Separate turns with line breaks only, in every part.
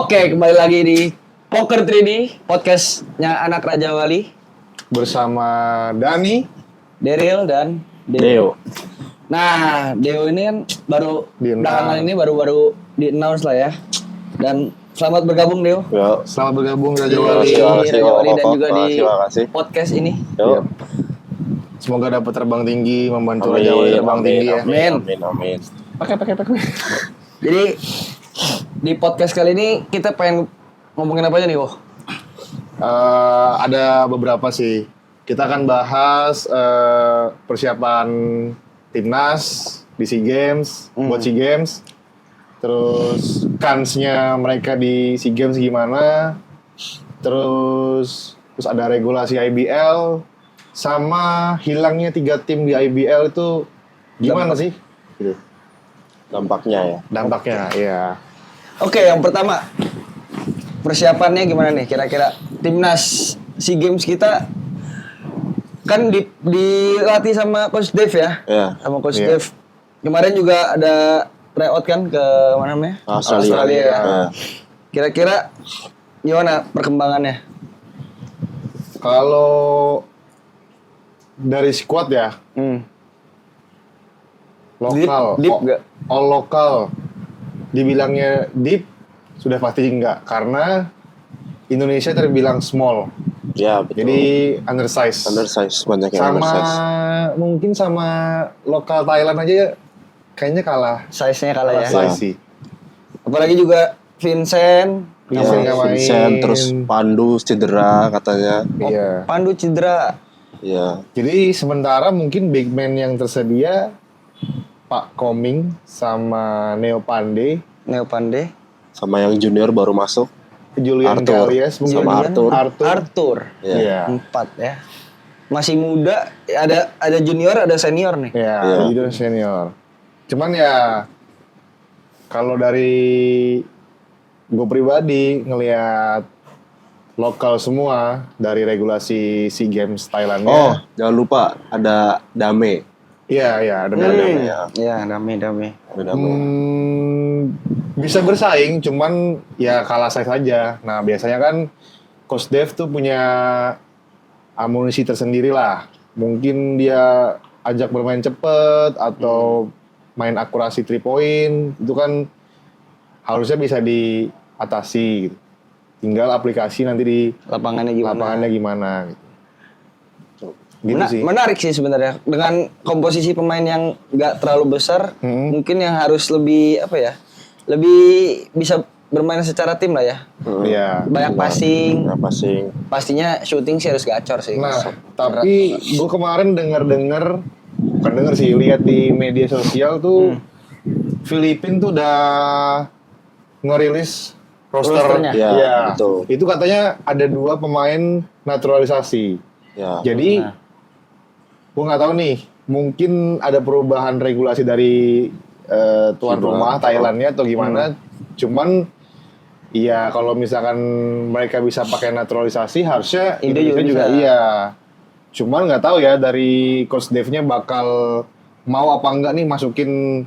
Oke, kembali lagi di Poker 3D, podcastnya anak Raja Wali.
Bersama Dani,
Daryl dan
Deo.
Nah, Deo ini kan baru belakangan ini baru di-announce lah ya. Dan selamat bergabung Deo.
Ya.
selamat bergabung Raja
Di
Wali.
Raja Wali dan juga di
Terima kasih.
podcast ini.
Yo.
Semoga dapat terbang tinggi, membantu Raja Wali terbang tinggi ya.
Amin.
Pakai.
Jadi di podcast kali ini kita pengen ngomongin apa aja nih, Wo?
Ada beberapa sih. Kita akan bahas persiapan timnas di SEA Games, buat SEA Games. Terus kansnya mereka di SEA Games gimana? Terus ada regulasi IBL, sama hilangnya 3 tim di IBL itu gimana sih? Gitu.
Dampaknya
ya.
Oke, yang pertama persiapannya gimana nih kira-kira timnas SEA Games kita kan dilatih sama Coach Dev ya?
Iya.
Sama Coach
Iya.
Dev. Kemarin juga ada tryout kan ke mana namanya?
Australia.
ya.
Iya.
Kira-kira gimana perkembangannya?
Kalau dari squad ya, lokal,
Deep nggak?
all lokal, dibilangnya deep sudah pasti enggak, karena Indonesia terbilang small,
Ya, betul.
jadi undersize.
Undersize, banyak yang
Sama
undersize.
mungkin sama lokal Thailand aja kayaknya kalah.
Size-nya kalah ya.
Size sih.
Apalagi juga Vincent,
Iya,
Vincent nggak main.
Vincent, terus Pandu cedera katanya.
Iya.
Pandu cedera.
Iya.
Jadi sementara mungkin big man yang tersedia Pak Koming sama Neo Pandey,
Neo Pandey.
Sama yang junior baru masuk.
Julian
Arthur.
Kalias, mungkin
Sama Arthur.
Arthur.
Iya.
4 ya. Masih muda, ada junior, ada senior nih.
Ya,
Iya.
itu senior. Cuman ya kalau dari gue pribadi ngelihat lokal semua dari regulasi SEA Games Thailandnya.
Oh, jangan lupa ada Dame.
Iya, ada
Dame.
Ya, dame.
Ada Dame.
Bisa bersaing, cuman ya kalah size saja. Nah, biasanya kan Coach Dev tuh punya amunisi tersendiri lah. Mungkin dia ajak bermain cepet atau main akurasi 3 point, itu kan harusnya bisa diatasi gitu. Tinggal aplikasi nanti di
Lapangannya
gimana gitu. Gitu sih.
Menarik sih sebenarnya. Dengan komposisi pemain yang nggak terlalu besar, mungkin yang harus lebih lebih bisa bermain secara tim lah ya.
Iya.
Banyak passing.
Nah, passing.
Pastinya shooting sih harus gacor sih.
Nah, tapi gue kemarin bukan denger sih, lihat di media sosial tuh Filipina tuh udah ngerilis
Rosternya.
roster.
Ya, betul.
Itu katanya ada 2 pemain naturalisasi.
Ya.
Jadi gue nggak tahu nih, mungkin ada perubahan regulasi dari tuan rumah Thailandnya atau gimana. Cuman iya, kalau misalkan mereka bisa pakai naturalisasi, harusnya
Indo
Indonesia juga
bisa.
iya. Cuman nggak tahu ya dari Coach Dev-nya bakal mau apa enggak nih masukin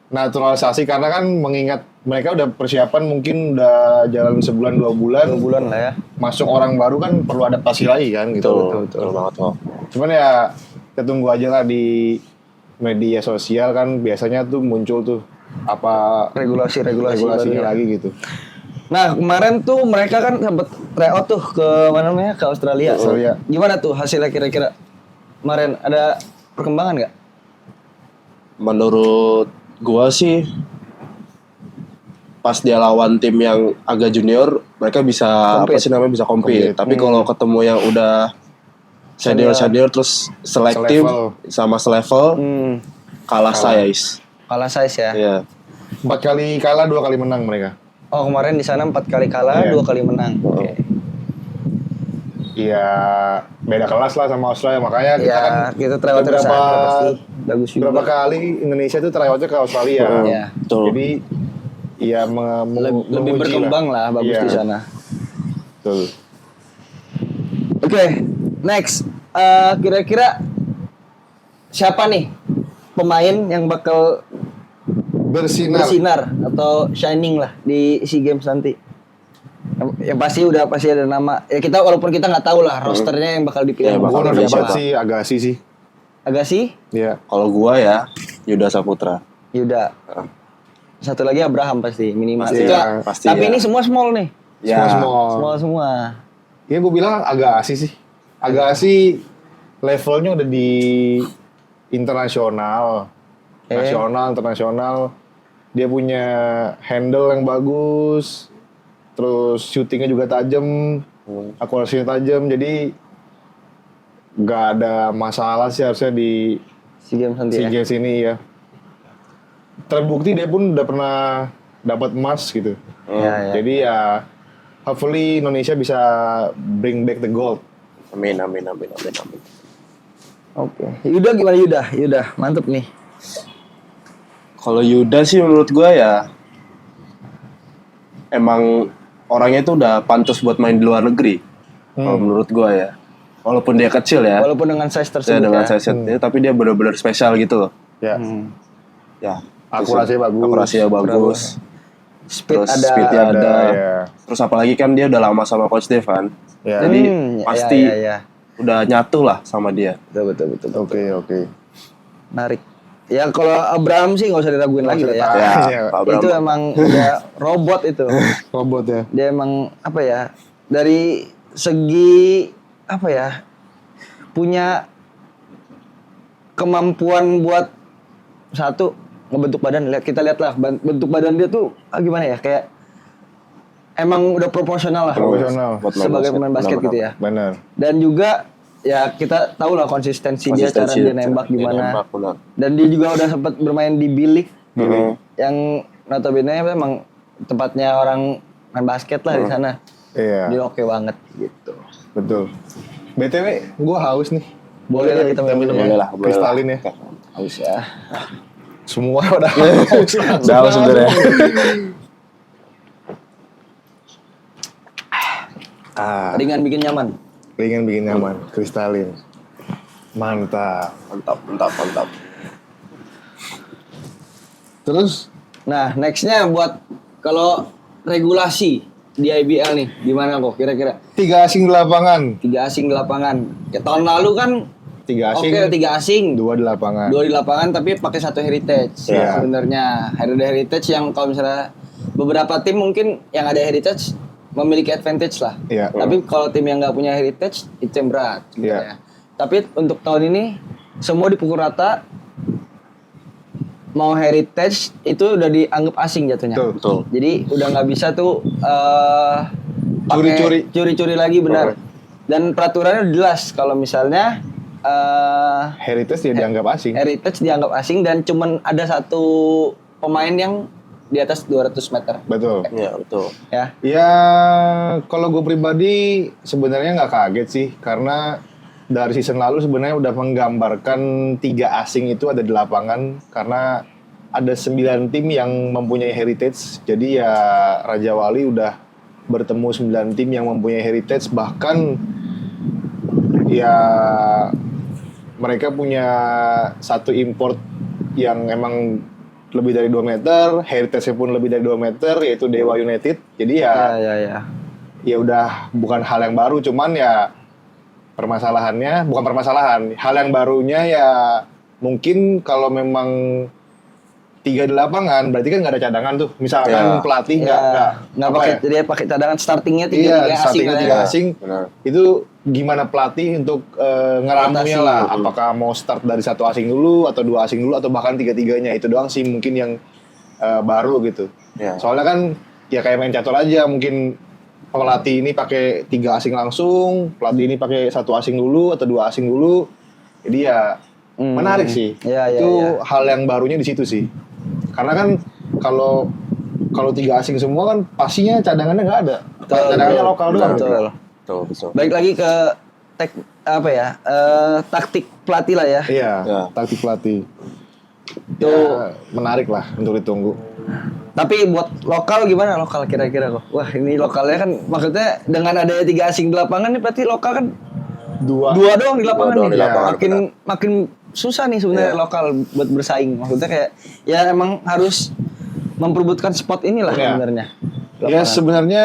naturalisasi, karena kan mengingat mereka udah persiapan mungkin udah jalan sebulan 2 bulan.
2 bulan lah ya.
Masuk orang baru kan perlu adaptasi lagi kan gitu.
Betul banget kok.
Cuman ya kita tunggu aja lah di media sosial, kan biasanya tuh muncul tuh apa
Regulasinya
regulasinya lagi gitu.
Nah, kemarin tuh mereka kan sempet tryout tuh ke mana namanya? Ke Australia.
Australia.
Gimana tuh hasilnya kira-kira? Kemarin ada perkembangan nggak?
Menurut gua sih pas dia lawan tim yang agak junior, mereka bisa bisa compete. Tapi kalau ketemu yang udah senior terus selektif sama selevel, kalah size.
Kalah size ya.
Iya.
4 kali kalah, 2 kali menang mereka.
Oh, kemarin di sana 4 kali kalah,
Iya.
2 kali menang. Oke.
Iya, beda kelas lah sama Australia, makanya kita kan
kita tryout terus pasti bagus juga.
berapa kali Indonesia tuh tryoutnya ke Australia.
Iya.
Betul.
Jadi ya
Lebih berkembang lah, bagus
Iya.
di sana.
Betul.
Oke, next. Kira-kira siapa nih pemain yang bakal
Bersinar.
bersinar atau shining lah di SEA Games nanti? Yang pasti ada nama. Ya kita walaupun kita nggak tahu lah rosternya yang bakal dipilih.
Ya, bakal
Gue
dipilih
dapat
siapa?
sih Agassi sih.
Agassi,
Iya.
Kalau gua ya Yuda Saputra.
Yuda. Satu lagi Abraham pasti minimal.
Pasti
Itu,
ya, pasti
tapi
ya.
ini semua small nih.
Ya.
Semua.
Ya gue bilang Agassi sih. Agassi levelnya udah di internasional. Nasional, internasional. Dia punya handle yang bagus. Terus shootingnya juga tajam. Akurasinya tajam. Jadi nggak ada masalah sih harusnya di
SEA Games nanti
SEA
ya.
Games ini ya. Terbukti dia pun udah pernah dapat emas gitu.
Ya.
Jadi ya hopefully Indonesia bisa bring back the gold.
Amin.
Oke. Yuda gimana Yuda? Mantep nih.
Kalau Yuda sih menurut gua ya emang orangnya itu udah pantas buat main di luar negeri. Kalau menurut gua ya. Walaupun dia kecil ya.
Walaupun dengan size
Ya,
tersebut
dengan
ya.
size-nya, tapi dia benar-benar spesial gitu loh.
Ya.
Ya.
Akurasinya bagus.
Akurasinya bagus.
Speed
Terus
ada.
speednya ada.
ya.
Terus apalagi kan dia udah lama sama Coach Dev kan.
Ya.
Jadi
ya,
pasti
ya.
udah nyatu lah sama dia.
Betul.
Oke.
Menarik. Ya kalau Abraham sih nggak usah diraguin lagi lah ya.
Ya,
Pak Abraham.
Itu emang ya robot itu.
Robot ya.
Dia emang apa ya? Dari segi apa ya? Punya kemampuan buat satu ngebentuk badan. Kita lihat lah bentuk badan dia tuh gimana ya? Kayak emang udah proporsional lah.
Profesional.
Buat main
Sebagai
basket.
pemain basket
Benar-benar.
gitu ya.
Benar.
Dan juga ya kita tahu lah konsistensi dia, cara dia nembak
Dia
gimana.
nembak, benar.
Dan dia juga udah sempat bermain di bilik
Mhm.
yang notabene memang tempatnya orang main basket lah di sana.
Iya.
Dia oke banget gitu.
Betul. BTW, gue haus nih.
Boleh lah kita minum
Boleh lah, boleh
Kristalin
lah.
ya.
Haus ya.
Semua udah haus.
Udah haus sebenarnya.
Ringan bikin nyaman.
Ringan bikin nyaman. Kristalin. Mantap.
Mantap.
Terus
Nah, nextnya buat kalau regulasi di IBL nih, gimana kok kira-kira?
3 asing di lapangan.
3 asing di lapangan. Ya, tahun lalu kan
3 asing.
oke 3 asing.
2 di lapangan.
2 di lapangan tapi pakai 1 heritage.
Iya.
Sebenarnya ada heritage yang kalau misalnya beberapa tim mungkin yang ada heritage memiliki advantage lah.
Iya.
Tapi kalau tim yang nggak punya heritage itu yang berat sebenarnya. Tapi untuk tahun ini semua dipukul rata. Mau heritage itu udah dianggap asing jatuhnya.
Betul.
Jadi udah nggak bisa tuh
Curi-curi.
curi-curi lagi benar. Dan peraturannya udah jelas kalau misalnya
Heritage dia dianggap asing.
heritage dianggap asing dan cuman ada 1 pemain yang di atas 200 meter.
Betul.
Iya, betul.
Ya.
Ya, kalau gue pribadi sebenarnya nggak kaget sih, karena dari season lalu sebenarnya udah menggambarkan 3 asing itu ada di lapangan, karena ada 9 tim yang mempunyai heritage. Jadi ya Raja Wali udah bertemu 9 tim yang mempunyai heritage, bahkan ya mereka punya 1 import yang emang lebih dari 2 meter, heritage-nya pun lebih dari 2 meter, yaitu Dewa United. Jadi ya ya udah bukan hal yang baru, cuman ya permasalahannya, bukan permasalahan, hal yang barunya ya mungkin kalau memang 3 di lapangan berarti kan nggak ada cadangan tuh, misalkan pelatih
nggak pakai jadi pakai cadangan startingnya 3 asing.
startingnya 3 asing.
Benar.
Itu gimana pelatih untuk ngeramunya
Rotasi.
lah, apakah mau start dari 1 asing dulu atau 2 asing dulu atau bahkan 3-3-nya, itu doang sih mungkin yang baru gitu.
Ya.
Soalnya kan ya kayak main catur aja, mungkin pelatih ini pakai 3 asing langsung, pelatih ini pakai 1 asing dulu atau 2 asing dulu. Jadi ya menarik sih.
Iya,
Itu
iya.
hal yang barunya di situ sih. Karena kan kalau 3 asing semua kan pastinya cadangannya nggak ada. Cadangannya lokal doang.
Betul.
Betul.
Baik lagi ke taktik pelatih lah ya.
Iya,
Ya.
taktik pelatih.
Itu
Ya, menarik lah untuk ditunggu.
tapi buat lokal gimana lokal kira-kira kok? Wah, ini lokalnya kan maksudnya dengan adanya 3 asing di lapangan nih berarti lokal kan
2
doang di lapangan
doang
nih.
di lapangan,
Makin susah nih sebenarnya lokal buat bersaing. Maksudnya kayak ya emang harus memperebutkan spot inilah
Iya.
sebenarnya.
Ya sebenarnya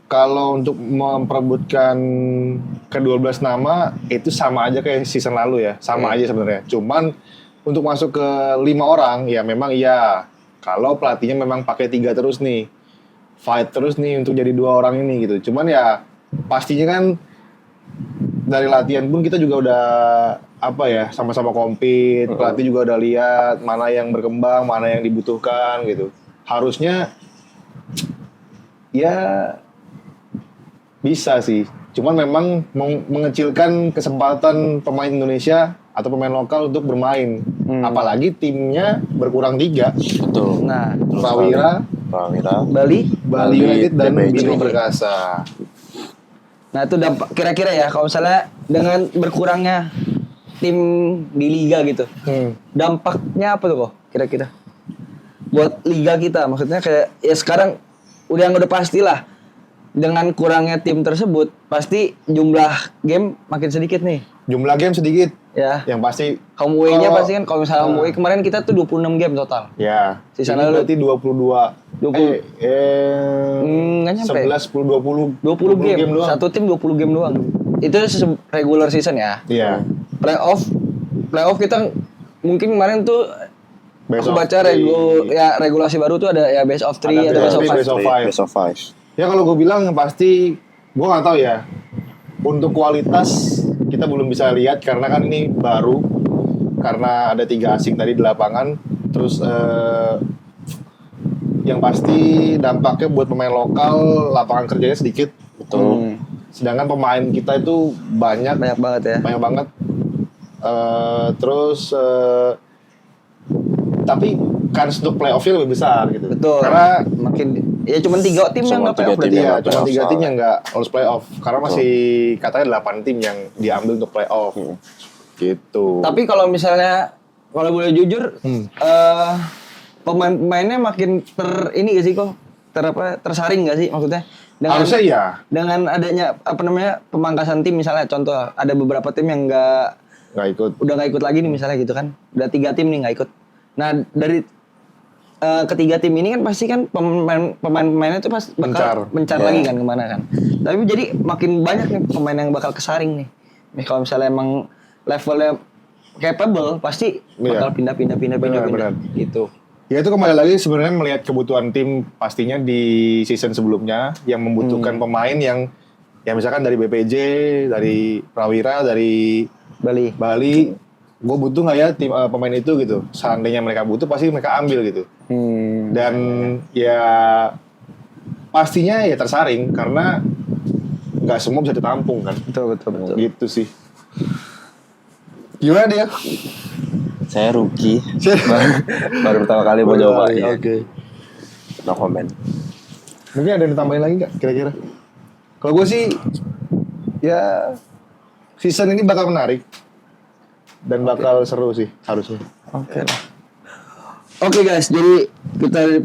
kalau untuk memperebutkan ke-12 nama itu sama aja kayak season lalu ya. Sama aja sebenarnya. Cuman untuk masuk ke 5 orang ya memang iya. Kalau pelatihnya memang pakai 3 terus nih. Fight terus nih untuk jadi 2 orang ini gitu. Cuman ya pastinya kan dari latihan pun kita juga udah apa ya, sama-sama compete. Pelatih juga udah lihat mana yang berkembang, mana yang dibutuhkan gitu. Harusnya ya bisa sih. Cuman memang mengecilkan kesempatan pemain Indonesia atau pemain lokal untuk bermain. Apalagi timnya berkurang 3.
Betul.
Nah,
Prawira,
Bali.
Bali United dan
DBJ.
Bima Perkasa.
Nah, itu dampak kira-kira ya kalau misalnya dengan berkurangnya tim di liga gitu. Dampaknya apa tuh kok kira-kira? Buat liga kita maksudnya kayak ya sekarang udah pastilah. Dengan kurangnya tim tersebut, pasti jumlah game makin sedikit nih.
Jumlah game sedikit.
Ya.
Yang pasti
Home away-nya pasti kan kalau misalnya home away kemarin kita tuh 26 game total.
ya.
Sisa
Ini
lalu-
berarti 22.
20. Nggak nyampe.
11, 10, 20.
20 game.
doang.
Satu tim 20 game doang. Itu regular season ya.
Iya.
Playoff kita mungkin kemarin tuh
Best
aku
of
baca
three.
regulasi baru tuh ada ya best of 3,
Ada
ada best of
best
5.
of five.
Best of 5.
Ya kalau gue bilang yang pasti, gue nggak tahu ya. Untuk kualitas kita belum bisa lihat karena kan ini baru. Karena ada 3 asing tadi di lapangan. Terus yang pasti dampaknya buat pemain lokal lapangan kerjanya sedikit.
Betul.
Sedangkan pemain kita itu banyak
Banyak banget ya.
banyak banget. Terus tapi kans untuk playoff-nya lebih besar gitu.
Betul.
Karena
makin ya cuma 3 tim yang
Cuma
nggak playoff
3 tim
berarti
yang
ya.
nggak
cuma 3
playoff,
tim yang nggak lolos playoff. Karena masih katanya 8 tim yang diambil untuk playoff. Gitu.
Tapi kalau misalnya kalau boleh jujur pemain-pemainnya makin ini gak sih kok? Tersaring gak sih maksudnya?
Harusnya iya.
Dengan adanya pemangkasan tim misalnya contoh ada beberapa tim yang
Nggak ikut.
udah nggak ikut lagi nih misalnya gitu kan. Udah 3 tim nih nggak ikut. Nah, dari ketiga tim ini kan pasti kan pemain-pemainnya itu pas bakal mencar lagi kan kemana kan. Tapi jadi makin banyak nih pemain yang bakal kesaring nih. Kalau misalnya emang levelnya capable pasti bakal pindah
Benar.
gitu.
Ya itu kembali lagi sebenarnya melihat kebutuhan tim pastinya di season sebelumnya yang membutuhkan pemain yang ya misalkan dari BPJ, dari Prawira, dari Bali, gue butuh nggak ya tim pemain itu gitu. Seandainya mereka butuh pasti mereka ambil gitu. Dan ya pastinya ya tersaring karena nggak semua bisa ditampung kan.
Betul.
Gitu sih. Gimana dia?
Saya rookie. baru pertama kali mau coba.
Oke.
No comment.
Mungkin ada yang ditambahin lagi nggak kira-kira? Kalau gue sih ya season ini bakal menarik dan bakal seru sih harusnya.
Oke lah. Oke guys, jadi kita dari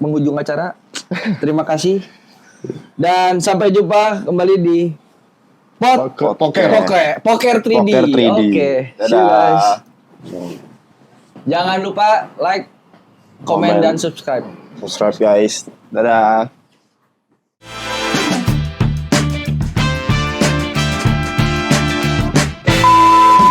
penghujung acara. Terima kasih. Dan sampai jumpa kembali di Poker 3D.
Poker 3D.
Oke. See you guys. Jangan lupa like, komen dan subscribe.
Subscribe guys. Dadah.